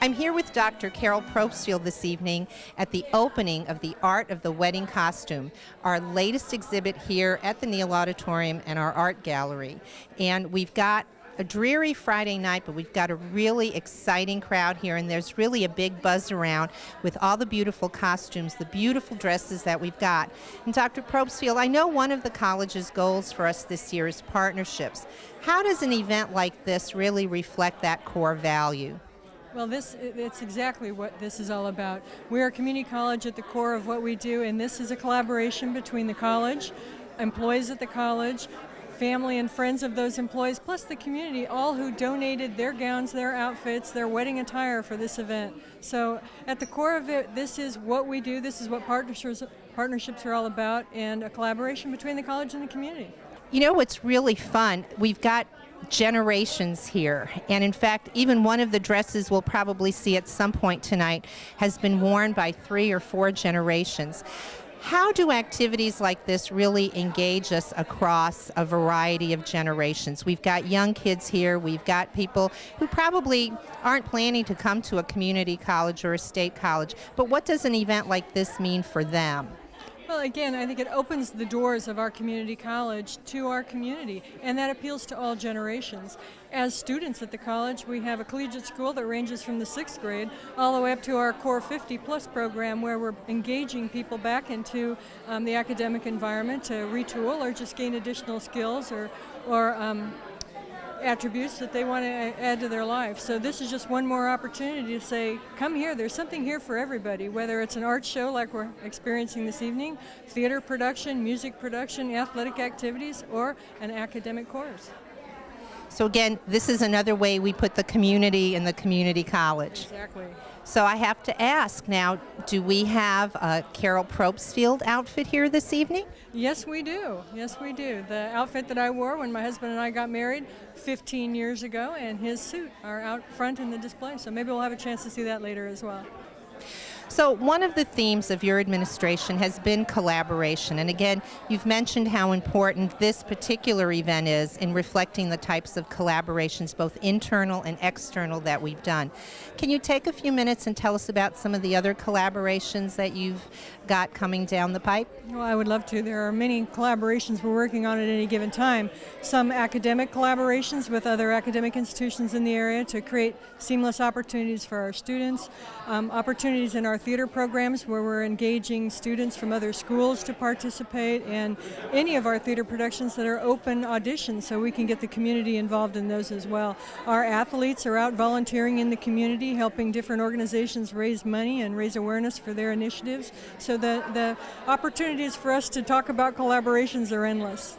I'm here with Dr. Carol Probstfield this evening at the opening of the Art of the Wedding Costume, our latest exhibit here at the Neal Auditorium and our art gallery. And we've got a dreary Friday night, but we've got a really exciting crowd here, and there's really a big buzz around with all the beautiful costumes, the beautiful dresses that we've got. And Dr. Probstfield, I know one of the college's goals for us this year is partnerships. How does an event like this really reflect that core value? Well, it's exactly what this is all about. We are a community college at the core of what we do, and this is a collaboration between the college, employees at the college, family and friends of those employees, plus the community, all who donated their gowns, their outfits, their wedding attire for this event. So at the core of it, this is what we do, this is what partnerships are all about, and a collaboration between the college and the community. You know what's really fun? We've got generations here, and in fact even one of the dresses we'll probably see at some point tonight has been worn by 3 or 4 generations. How do activities like this really engage us across a variety of generations? We've got young kids here, we've got people who probably aren't planning to come to a community college or a state college, but what does an event like this mean for them? Well, again, I think it opens the doors of our community college to our community, and that appeals to all generations. As students at the college, we have a collegiate school that ranges from the 6th grade all the way up to our Core 50 Plus program, where we're engaging people back into the academic environment to retool or just gain additional skills or attributes that they want to add to their life. So this is just one more opportunity to say, come here, there's something here for everybody, whether it's an art show like we're experiencing this evening, theater production, music production, athletic activities, or an academic course. So again, this is another way we put the community in the community college. Exactly. So I have to ask now, do we have a Carol Probstfield outfit here this evening? Yes, we do. Yes, we do. The outfit that I wore when my husband and I got married 15 years ago and his suit are out front in the display. So maybe we'll have a chance to see that later as well. So one of the themes of your administration has been collaboration. And again, you've mentioned how important this particular event is in reflecting the types of collaborations, both internal and external, that we've done. Can you take a few minutes and tell us about some of the other collaborations that you've got coming down the pipe? Well, I would love to. There are many collaborations we're working on at any given time. Some academic collaborations with other academic institutions in the area to create seamless opportunities for our students, opportunities in our theater programs where we're engaging students from other schools to participate, and any of our theater productions that are open auditions so we can get the community involved in those as well. Our athletes are out volunteering in the community, helping different organizations raise money and raise awareness for their initiatives. So the opportunities for us to talk about collaborations are endless.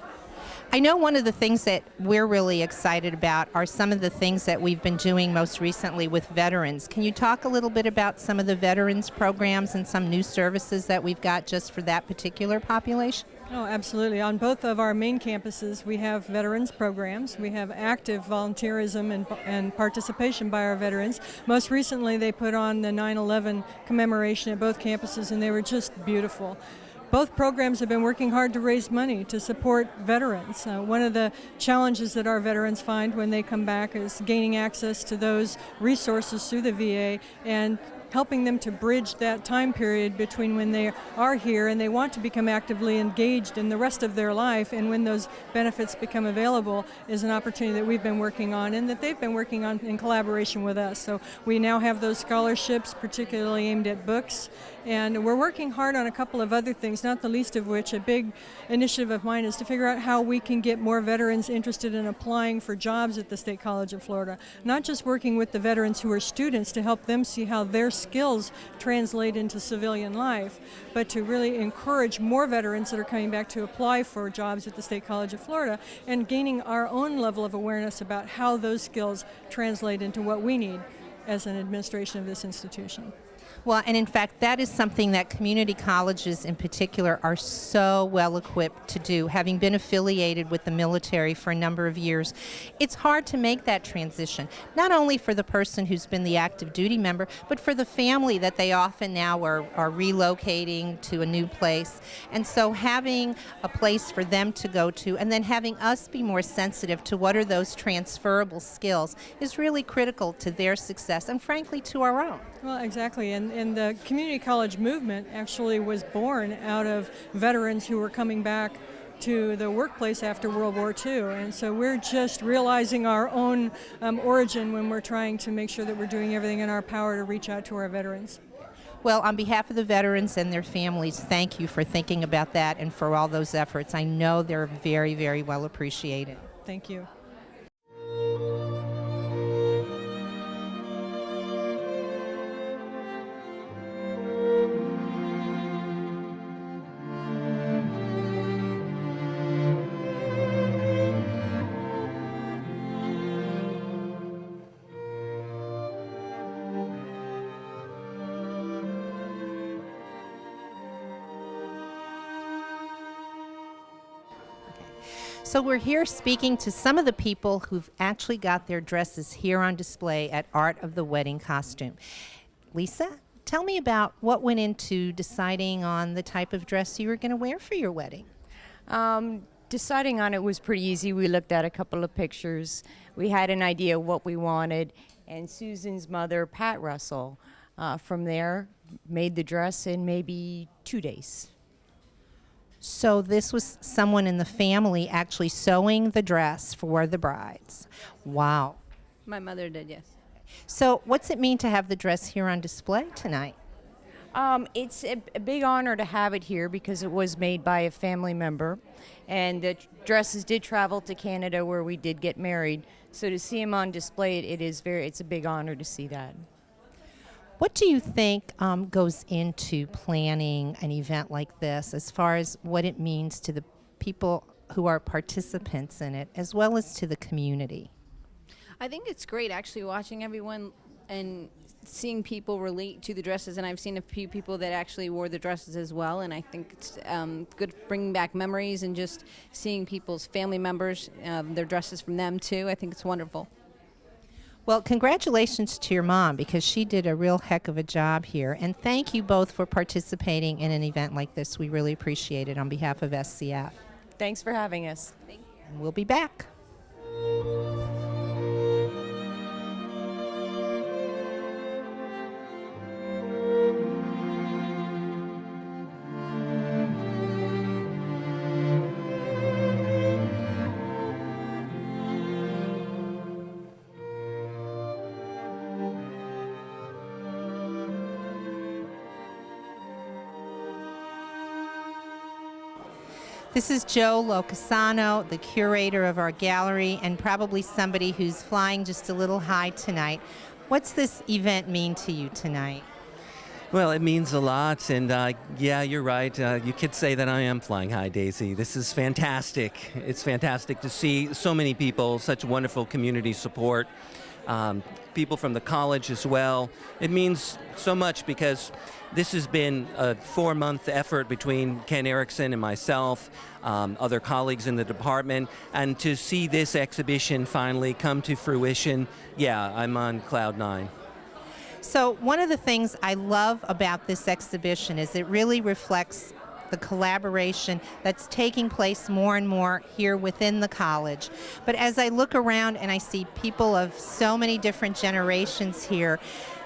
I know one of the things that we're really excited about are some of the things that we've been doing most recently with veterans. Can you talk a little bit about some of the veterans programs and some new services that we've got just for that particular population? Oh, absolutely. On both of our main campuses, we have veterans programs. We have active volunteerism and participation by our veterans. Most recently, they put on the 9/11 commemoration at both campuses, and they were just beautiful. Both programs have been working hard to raise money to support veterans. One of the challenges that our veterans find when they come back is gaining access to those resources through the VA and helping them to bridge that time period between when they are here and they want to become actively engaged in the rest of their life, and when those benefits become available, is an opportunity that we've been working on and that they've been working on in collaboration with us. So we now have those scholarships particularly aimed at books, and we're working hard on a couple of other things, not the least of which a big initiative of mine is to figure out how we can get more veterans interested in applying for jobs at the State College of Florida. Not just working with the veterans who are students to help them see how their skills translate into civilian life, but to really encourage more veterans that are coming back to apply for jobs at the State College of Florida and gaining our own level of awareness about how those skills translate into what we need as an administration of this institution. Well, and in fact, that is something that community colleges in particular are so well equipped to do. Having been affiliated with the military for a number of years, it's hard to make that transition, not only for the person who's been the active duty member, but for the family that they often now are relocating to a new place. And so having a place for them to go to, and then having us be more sensitive to what are those transferable skills, is really critical to their success and frankly to our own. Well, exactly, and the community college movement actually was born out of veterans who were coming back to the workplace after World War II, and so we're just realizing our own origin when we're trying to make sure that we're doing everything in our power to reach out to our veterans. Well, on behalf of the veterans and their families, thank you for thinking about that and for all those efforts. I know they're very, very well appreciated. Thank you. So we're here speaking to some of the people who've actually got their dresses here on display at Art of the Wedding Costume. Lisa, tell me about what went into deciding on the type of dress you were going to wear for your wedding. Deciding on it was pretty easy. We looked at a couple of pictures. We had an idea of what we wanted, and Susan's mother, Pat Russell, from there made the dress in maybe 2 days. So this was someone in the family actually sewing the dress for the brides. Wow. My mother did, yes. So what's it mean to have the dress here on display tonight? It's a big honor to have it here because it was made by a family member, and the dresses did travel to Canada where we did get married. So to see them on display, it's a big honor to see that. What do you think goes into planning an event like this as far as what it means to the people who are participants in it as well as to the community? I think it's great actually watching everyone and seeing people relate to the dresses, and I've seen a few people that actually wore the dresses as well, and I think it's good bringing back memories and just seeing people's family members, their dresses from them too. I think it's wonderful. Well, congratulations to your mom because she did a real heck of a job here. And thank you both for participating in an event like this. We really appreciate it on behalf of SCF. Thanks for having us. Thank you. And we'll be back. This is Joe Locasano, the curator of our gallery, and probably somebody who's flying just a little high tonight. What's this event mean to you tonight? Well, it means a lot, and yeah, you're right. You could say that I am flying high, Daisy. This is fantastic. It's fantastic to see so many people, such wonderful community support, people from the college as well. It means so much because this has been a 4-month effort between Ken Erickson and myself, other colleagues in the department, and to see this exhibition finally come to fruition, yeah, I'm on cloud 9. So one of the things I love about this exhibition is it really reflects the collaboration that's taking place more and more here within the college. But as I look around and I see people of so many different generations here,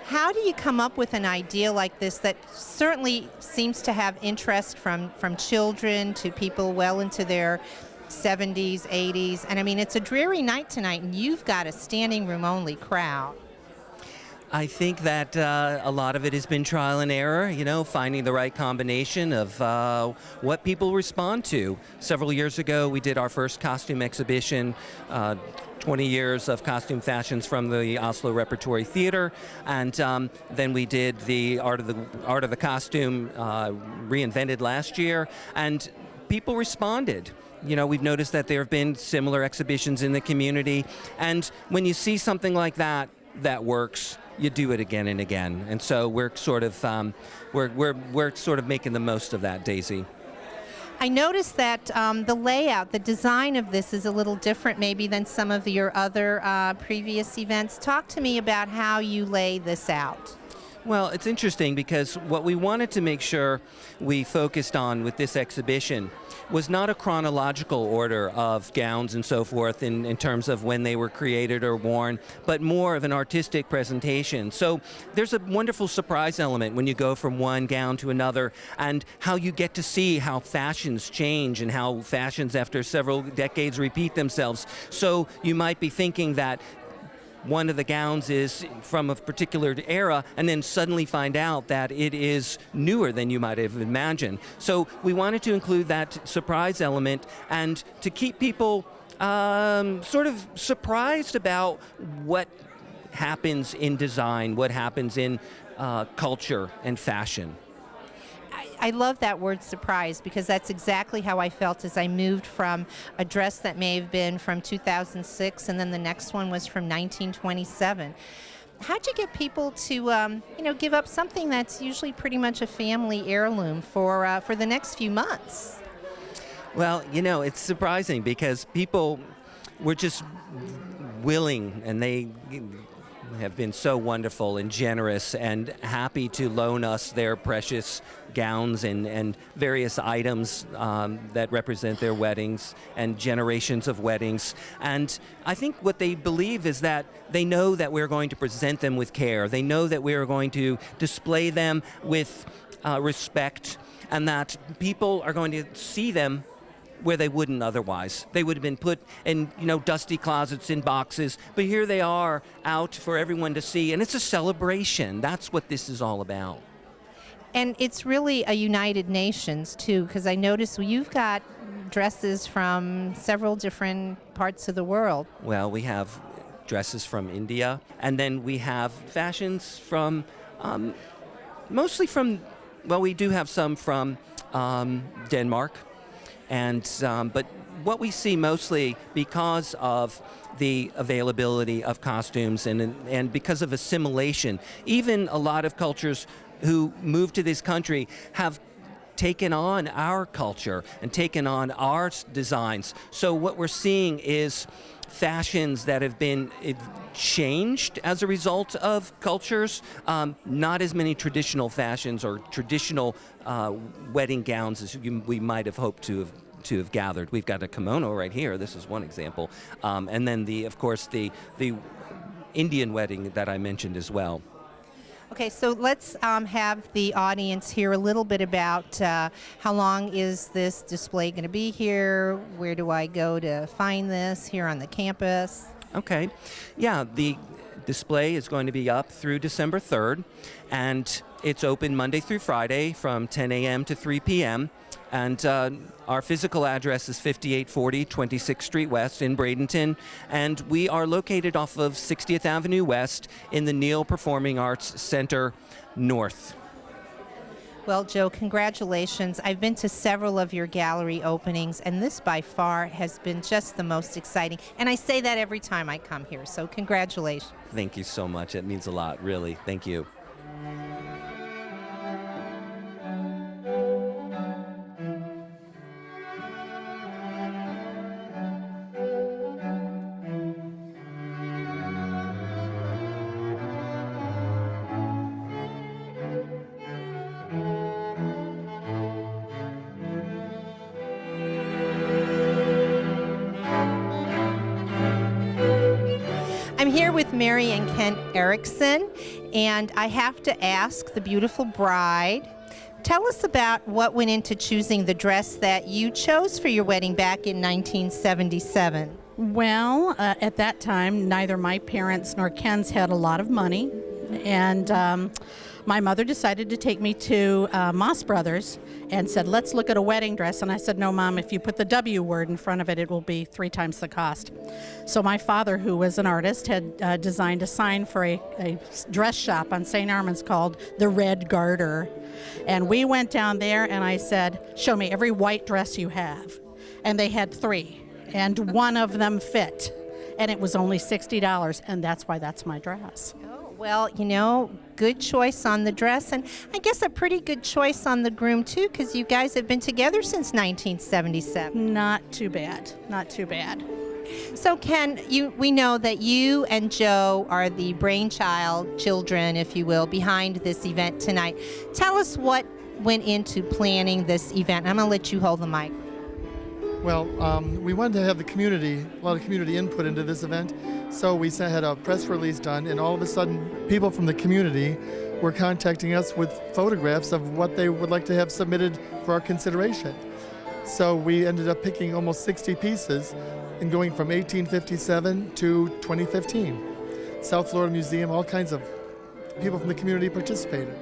How do you come up with an idea like this that certainly seems to have interest from children to people well into their 70s, 80s? And I mean, it's a dreary night tonight, and you've got a standing room only crowd. I think that a lot of it has been trial and error, finding the right combination of what people respond to. Several years ago, we did our first costume exhibition, 20 years of costume fashions from the Oslo Repertory Theater, and then we did the Art of the Costume reinvented last year, and people responded. We've noticed that there have been similar exhibitions in the community, and when you see something like that works, you do it again and again. And so we're sort of we're sort of making the most of that, Daisy. I noticed that the layout, the design of this is a little different maybe than some of your other previous events. Talk to me about how you lay this out. Well, it's interesting because what we wanted to make sure we focused on with this exhibition was not a chronological order of gowns and so forth in terms of when they were created or worn, but more of an artistic presentation. So there's a wonderful surprise element when you go from one gown to another, and how you get to see how fashions change and how fashions after several decades repeat themselves. So you might be thinking that one of the gowns is from a particular era, and then suddenly find out that it is newer than you might have imagined. So we wanted to include that surprise element and to keep people sort of surprised about what happens in design, what happens in culture and fashion. I love that word surprise, because that's exactly how I felt as I moved from a dress that may have been from 2006 and then the next one was from 1927. How'd you get people to give up something that's usually pretty much a family heirloom for the next few months? Well, it's surprising because people were just willing, and they have been so wonderful and generous and happy to loan us their precious gowns and various items that represent their weddings and generations of weddings. And I think what they believe is that they know that we're going to present them with care. They know that we are going to display them with respect, and that people are going to see them where they wouldn't otherwise. They would have been put in, dusty closets in boxes, but here they are out for everyone to see, and it's a celebration. That's what this is all about. And it's really a United Nations, too, because I noticed you've got dresses from several different parts of the world. Well, we have dresses from India, and then we have fashions from, mostly from, we do have some from Denmark. And but what we see mostly, because of the availability of costumes and because of assimilation, even a lot of cultures who move to this country have taken on our culture and taken on our designs. So what we're seeing is fashions that have been changed as a result of cultures, not as many traditional fashions or traditional wedding gowns as we might have hoped to have gathered. We've got a kimono right here. This is one example. And then, of course, the Indian wedding that I mentioned as well. Okay, so let's have the audience hear a little bit about how long is this display going to be here? Where do I go to find this here on the campus? Okay. Yeah, the display is going to be up through December 3rd, and it's open Monday through Friday from 10 a.m. to 3 p.m., and our physical address is 5840 26th Street West in Bradenton, and we are located off of 60th Avenue West in the Neal Performing Arts Center North. Well, Joe, congratulations. I've been to several of your gallery openings, and this by far has been just the most exciting. And I say that every time I come here, so congratulations. Thank you so much. It means a lot, really. Thank you. I'm here with Mary and Ken Erickson, and I have to ask the beautiful bride, tell us about what went into choosing the dress that you chose for your wedding back in 1977. Well, at that time, neither my parents nor Ken's had a lot of money, and my mother decided to take me to Moss Brothers and said, let's look at a wedding dress. And I said, no, Mom, if you put the W word in front of it, it will be 3 times the cost. So my father, who was an artist, had designed a sign for a dress shop on St. Armand's called The Red Garter. And we went down there and I said, show me every white dress you have. And they had 3. And one of them fit, and it was only $60, and that's why that's my dress. Oh, well, you know, good choice on the dress, and I guess a pretty good choice on the groom, too, because you guys have been together since 1977. Not too bad, not too bad. So, Ken, we know that you and Joe are the brainchild, children, if you will, behind this event tonight. Tell us what went into planning this event. I'm going to let you hold the mic. Well, we wanted to have a lot of community input into this event, so we had a press release done, and all of a sudden, people from the community were contacting us with photographs of what they would like to have submitted for our consideration. So we ended up picking almost 60 pieces and going from 1857 to 2015. South Florida Museum, all kinds of people from the community participated.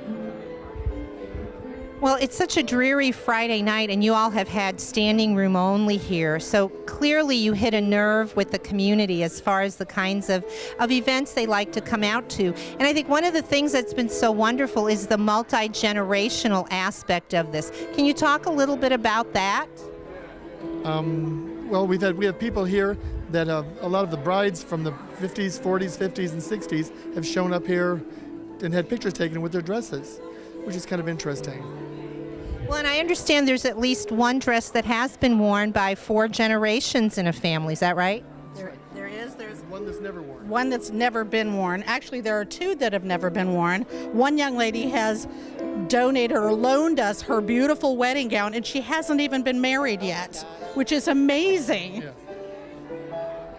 Well, it's such a dreary Friday night, and you all have had standing room only here. So clearly you hit a nerve with the community as far as the kinds of events they like to come out to. And I think one of the things that's been so wonderful is the multi-generational aspect of this. Can you talk a little bit about that? Well, we have people here that a lot of the brides from the 50s, 40s, 50s, and 60s have shown up here and had pictures taken with their dresses, which is kind of interesting. Well, and I understand there's at least one dress that has been worn by 4 generations in a family. Is that right? There's One that's never worn. one that's never been worn. Actually, there are 2 that have never been worn. One young lady has donated or loaned us her beautiful wedding gown, and she hasn't even been married yet, which is amazing. Yeah.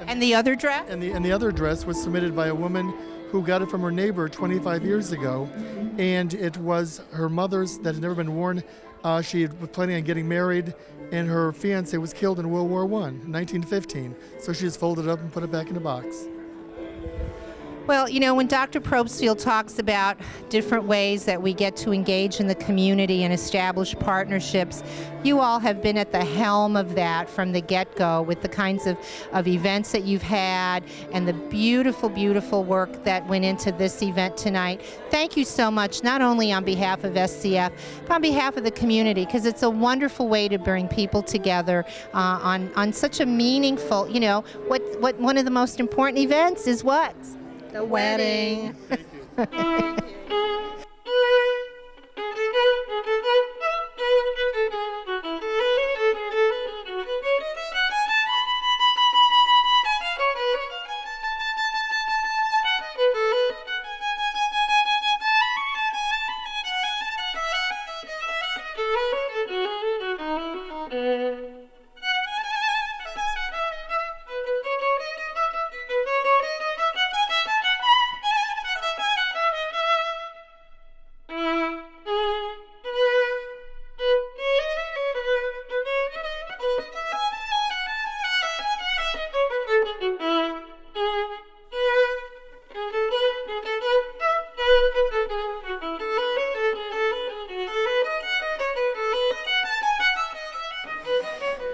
And the other dress? And the other dress was submitted by a woman who got it from her neighbor 25 years ago, and it was her mother's that had never been worn. She was planning on getting married, and her fiance was killed in World War I, 1915. So she just folded it up and put it back in a box. Well, you know, when Dr. Probstfield talks about different ways that we get to engage in the community and establish partnerships, you all have been at the helm of that from the get-go with the kinds of events that you've had and the beautiful, beautiful work that went into this event tonight. Thank you so much, not only on behalf of SCF, but on behalf of the community, because it's a wonderful way to bring people together on such a meaningful, you know, what one of the most important events is what? The wedding.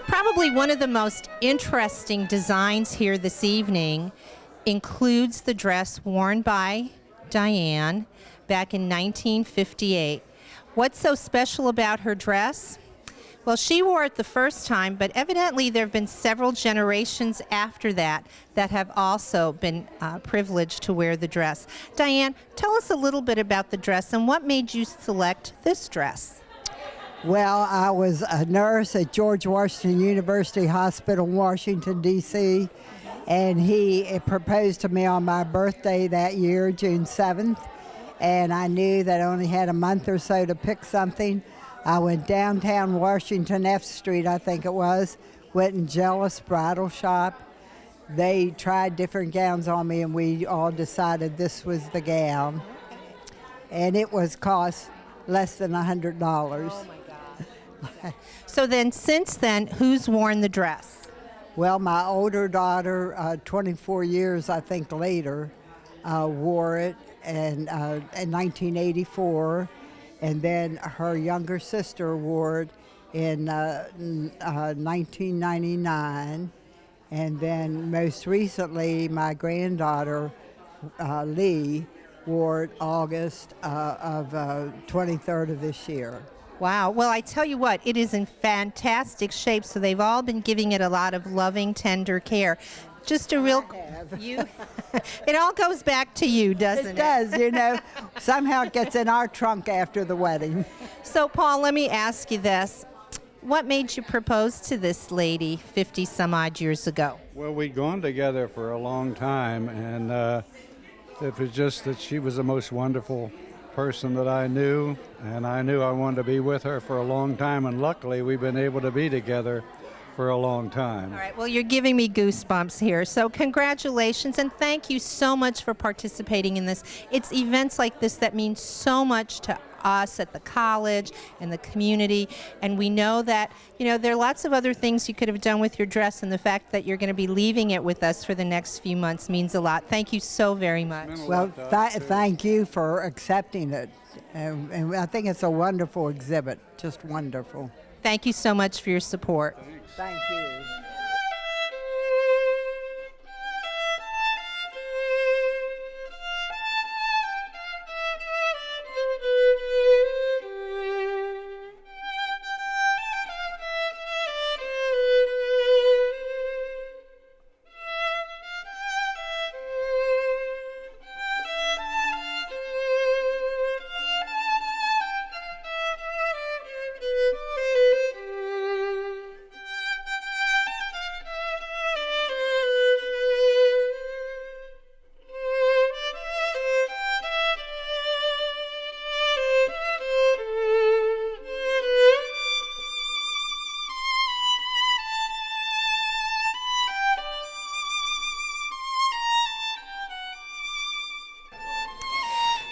Probably one of the most interesting designs here this evening includes the dress worn by Diane back in 1958. What's so special about her dress? Well, she wore it the first time, but evidently there have been several generations after that that have also been privileged to wear the dress. Diane, tell us a little bit about the dress and what made you select this dress. Well, I was a nurse at George Washington University Hospital, Washington, D.C., and he proposed to me on my birthday that year, June 7th, and I knew that I only had a month or so to pick something. I went downtown Washington, F Street, I think it was, went in Jealous Bridal Shop, they tried different gowns on me, and we all decided this was the gown. And it was cost less than $100. Oh my God. So then, since then, who's worn the dress? Well, my older daughter, 24 years I think later, wore it in 1984, and then her younger sister wore it in 1999, and then most recently my granddaughter Lee wore it August of 23rd of this year. Wow. Well, I tell you what, it is in fantastic shape. So they've all been giving it a lot of loving, tender care. Just a real, you. It all goes back to you, doesn't it? It does, you know. Somehow it gets in our trunk after the wedding. So, Paul, let me ask you this. What made you propose to this lady 50 some odd years ago? Well, we'd gone together for a long time, and it was just that she was the most wonderful person that I knew, and I knew I wanted to be with her for a long time, and luckily we've been able to be together for a long time. All right, well, you're giving me goosebumps here. So congratulations, and thank you so much for participating in this. It's events like this that mean so much to us at the college and the community, and we know that, you know, there are lots of other things you could have done with your dress, and the fact that you're going to be leaving it with us for the next few months means a lot. Thank you so very much. Well, thank you for accepting it, and I think it's a wonderful exhibit, just wonderful. Thank you so much for your support. Thank you.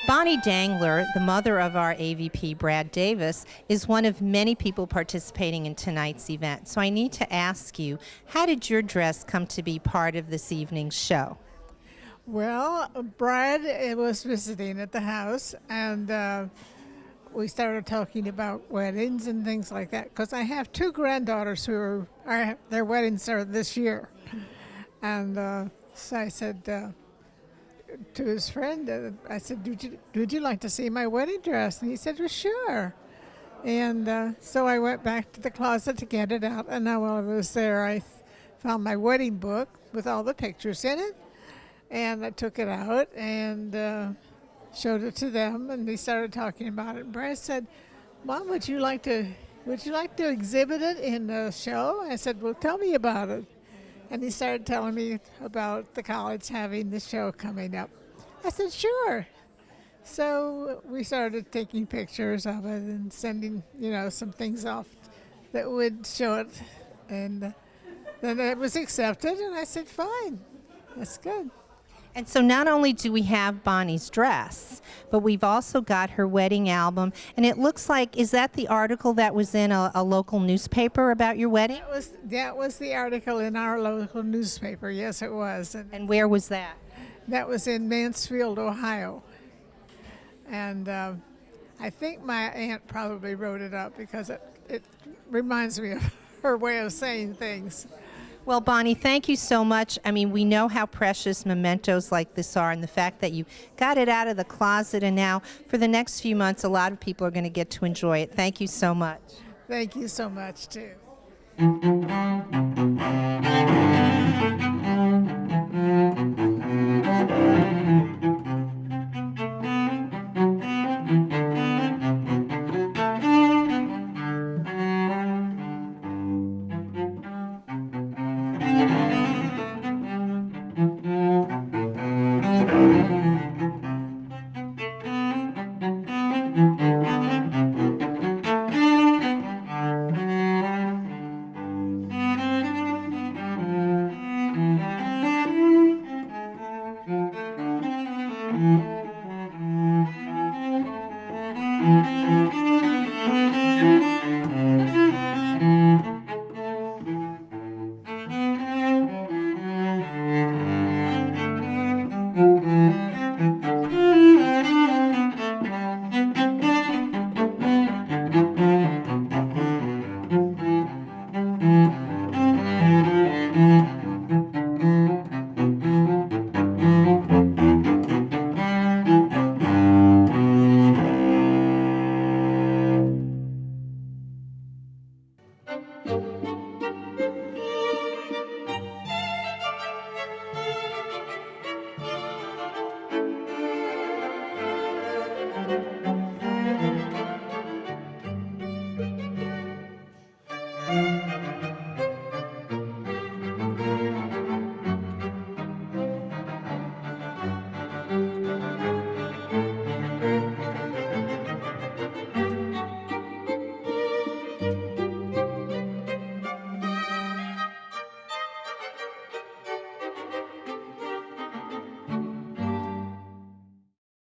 Bonnie Dangler, the mother of our AVP, Brad Davis, is one of many people participating in tonight's event. So I need to ask you, how did your dress come to be part of this evening's show? Well, Brad was visiting at the house, and we started talking about weddings and things like that, because I have two granddaughters who their weddings are this year. And so I said to his friend, I said, would you like to see my wedding dress? And he said, well, sure. And so I went back to the closet to get it out, and now while I was there, I found my wedding book with all the pictures in it, and I took it out and showed it to them, and they started talking about it. And Brad said, Mom, would you like to exhibit it in the show? I said, well, tell me about it. And he started telling me about the college having the show coming up. I said, sure. So we started taking pictures of it and sending, some things off that would show it. And then it was accepted, and I said, fine, that's good. And so not only do we have Bonnie's dress, but we've also got her wedding album. And it looks like, is that the article that was in a local newspaper about your wedding? That was the article in our local newspaper. Yes, it was. And where was that? That was in Mansfield, Ohio. And I think my aunt probably wrote it up because it reminds me of her way of saying things. Well, Bonnie, thank you so much. I mean, we know how precious mementos like this are, and the fact that you got it out of the closet, and now for the next few months, a lot of people are going to get to enjoy it. Thank you so much. Thank you so much, too. you.